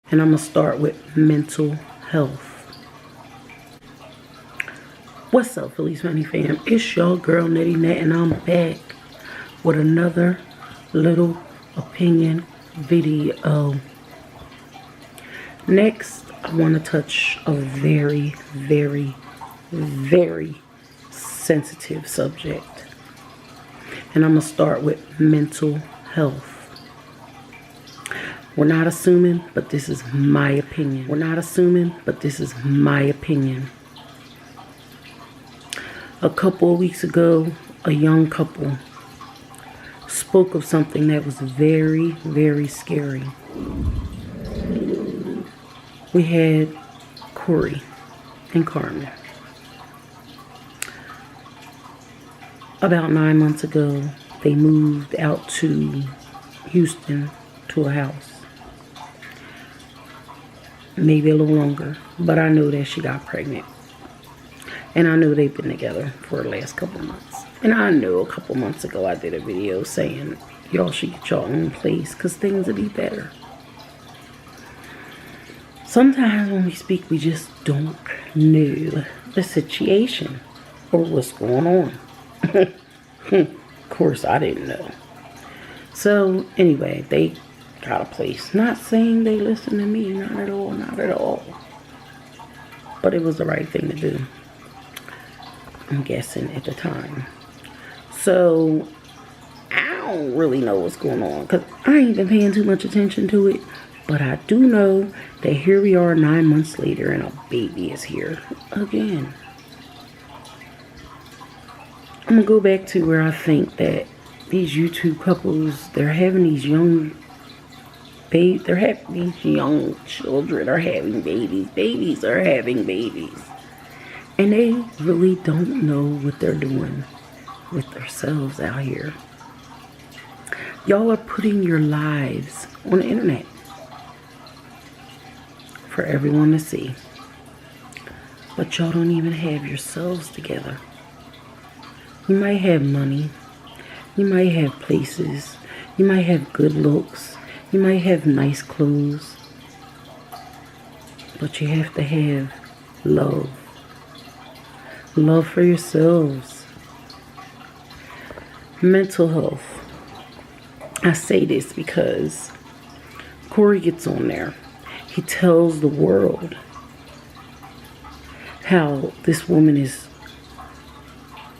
And I'm going to start with mental health. What's up, Phillies Funny fam? It's your girl, Nettie Nat, and I'm back with another little opinion video. Next, I want to touch a very, very, very sensitive subject. And I'm going to start with mental health. We're not assuming, but this is my opinion. We're not assuming, but this is my opinion. A couple of weeks ago, a young couple spoke of something that was very, very scary. We had Corey and Carmen. About 9 months ago, they moved out to Houston to a house. Maybe a little longer, but I know that she got pregnant. And I know they've been together for the last couple months. And I know a couple months ago I did a video saying y'all should get your own place because things will be better. Sometimes when we speak, we just don't know the situation or what's going on. Of course, I didn't know. So anyway, they got a place. Not saying they listen to me, not at all, not at all. But it was the right thing to do, I'm guessing, at the time. So I don't really know what's going on because I ain't been paying too much attention to it. But I do know that here we are 9 months later and a baby is here again. I'm gonna go back to where I think that these YouTube couples, they're having these young children are having babies. Babies are having babies. And they really don't know what they're doing with themselves out here. Y'all are putting your lives on the internet for everyone to see. But y'all don't even have yourselves together. You might have money. You might have places. You might have good looks. You might have nice clothes. But you have to have love. Love for yourselves. Mental health. I say this because Corey gets on there. He tells the world how this woman is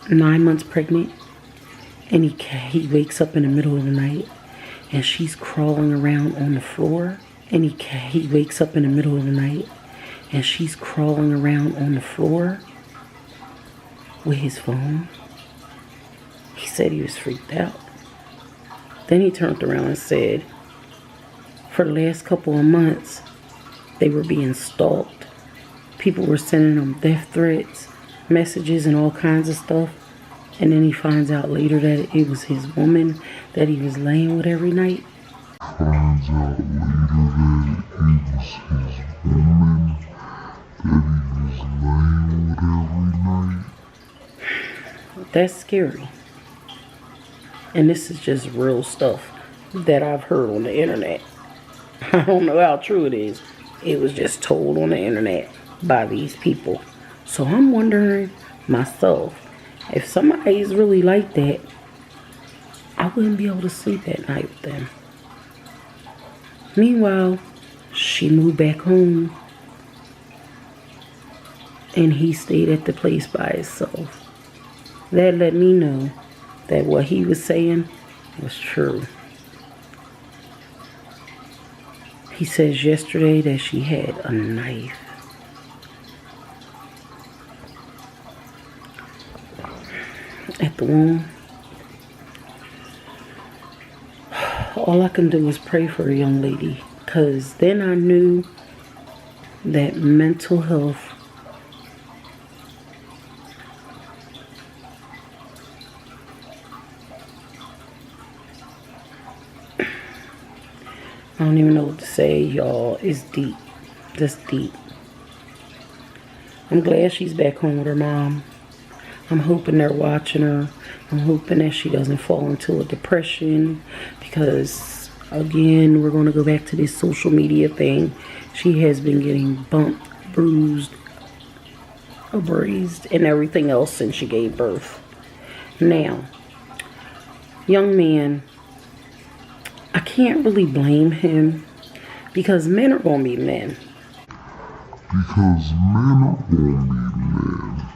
9 months pregnant. And he wakes up in the middle of the night and she's crawling around on the floor. And he wakes up in the middle of the night and she's crawling around on the floor with his phone. He said he was freaked out. Then he turned around and said for the last couple of months they were being stalked. People were sending them death threats, messages and all kinds of stuff. And then he finds out later that it was his woman that he was laying with every night. Finds out later that it was his woman that he was laying with every night. That's scary. And this is just real stuff that I've heard on the internet. I don't know how true it is. It was just told on the internet by these people. So I'm wondering myself, if somebody's really like that, I wouldn't be able to sleep at night with them. Meanwhile, she moved back home and he stayed at the place by himself. That let me know that what he was saying was true. He says yesterday that she had a knife. At the womb. All I can do is pray for a young lady, because then I knew that mental health I don't even know what to say, y'all. It's deep. That's deep. I'm glad she's back home with her mom. I'm hoping they're watching her. I'm hoping that she doesn't fall into a depression, because Again, we're going to go back to this social media thing. She has been getting bumped, bruised, abrased, and everything else since she gave birth. Now, young man, I can't really blame him because men are going to be men. Because men are gonna be men.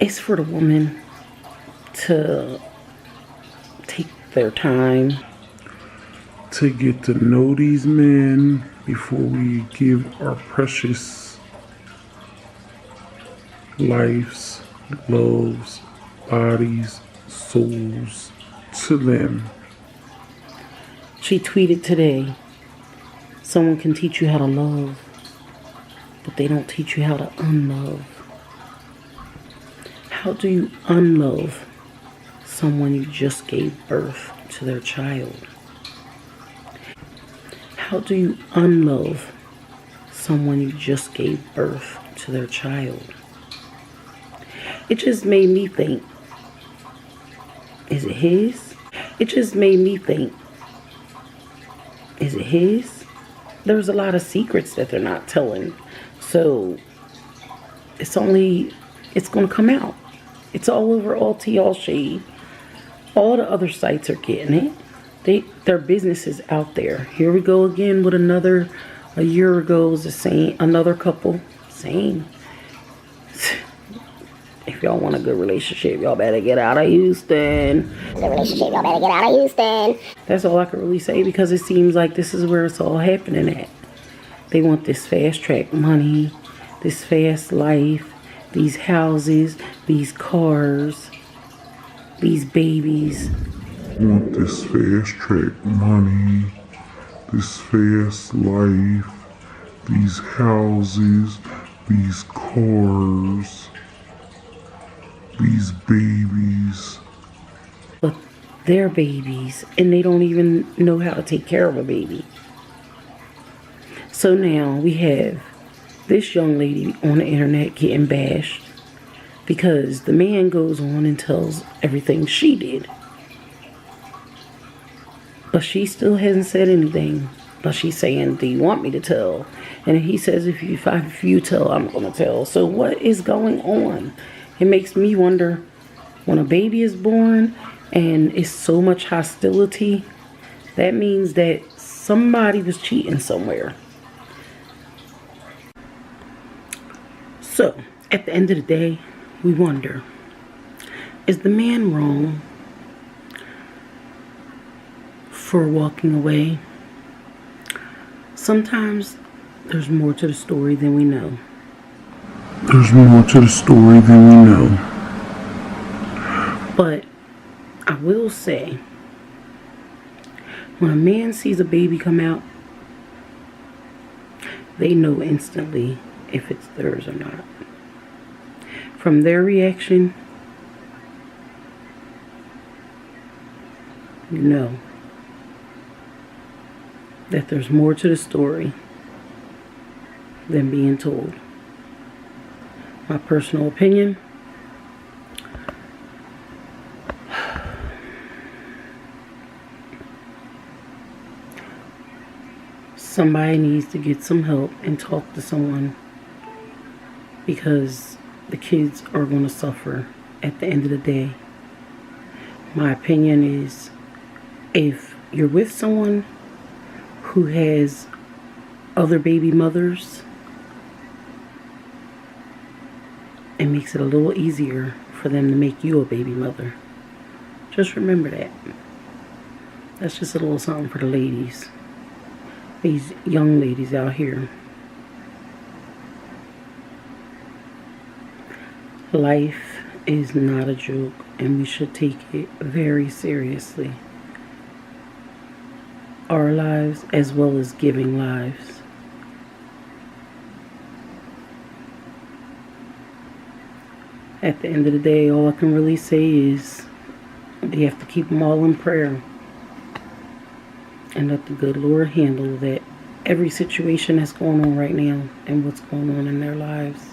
It's for the woman to take their time to get to know these men before we give our precious lives, loves, bodies, souls to them. She tweeted today, someone can teach you how to love, but they don't teach you how to unlove. How do you unlove someone you just gave birth to their child? How do you unlove someone you just gave birth to their child? It just made me think, is it his? It just made me think, is it his? There's a lot of secrets that they're not telling. So it's going to come out. It's all over Alti, All Shade. All the other sites are getting it. Their business is out there. Here we go again with a year ago was the same, another couple, same. If y'all want a good relationship, y'all better get out of Houston. That's all I can really say because it seems like this is where it's all happening at. They want this fast track money, this fast life, these houses, these cars, these babies. Want this fast track money, this fast life, these houses, these cars, these babies. But they're babies and they don't even know how to take care of a baby. So now we have this young lady on the internet getting bashed because the man goes on and tells everything she did. But she still hasn't said anything. But she's saying, do you want me to tell? And he says, if you tell, I'm going to tell. So what is going on? It makes me wonder, when a baby is born and it's so much hostility, that means that somebody was cheating somewhere. So, at the end of the day, we wonder, is the man wrong for walking away? Sometimes there's more to the story than we know. There's more to the story than we know. But I will say, when a man sees a baby come out, they know instantly if it's theirs or not. From their reaction, you know that there's more to the story than being told. My personal opinion, somebody needs to get some help and talk to someone, because the kids are going to suffer at the end of the day. My opinion is, if you're with someone who has other baby mothers, it makes it a little easier for them to make you a baby mother. Just remember that. That's just a little something for the ladies. These young ladies out here. Life is not a joke, and we should take it very seriously. Our lives as well as giving lives. At the end of the day, all I can really say is we have to keep them all in prayer and let the good Lord handle that every situation that's going on right now and what's going on in their lives.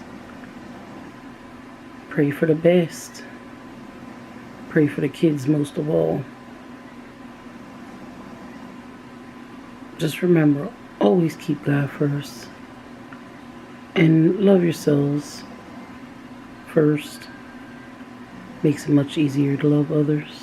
Pray for the best. pray for the kids most of all. Just remember, always keep God first. And love yourselves first. Makes it much easier to love others.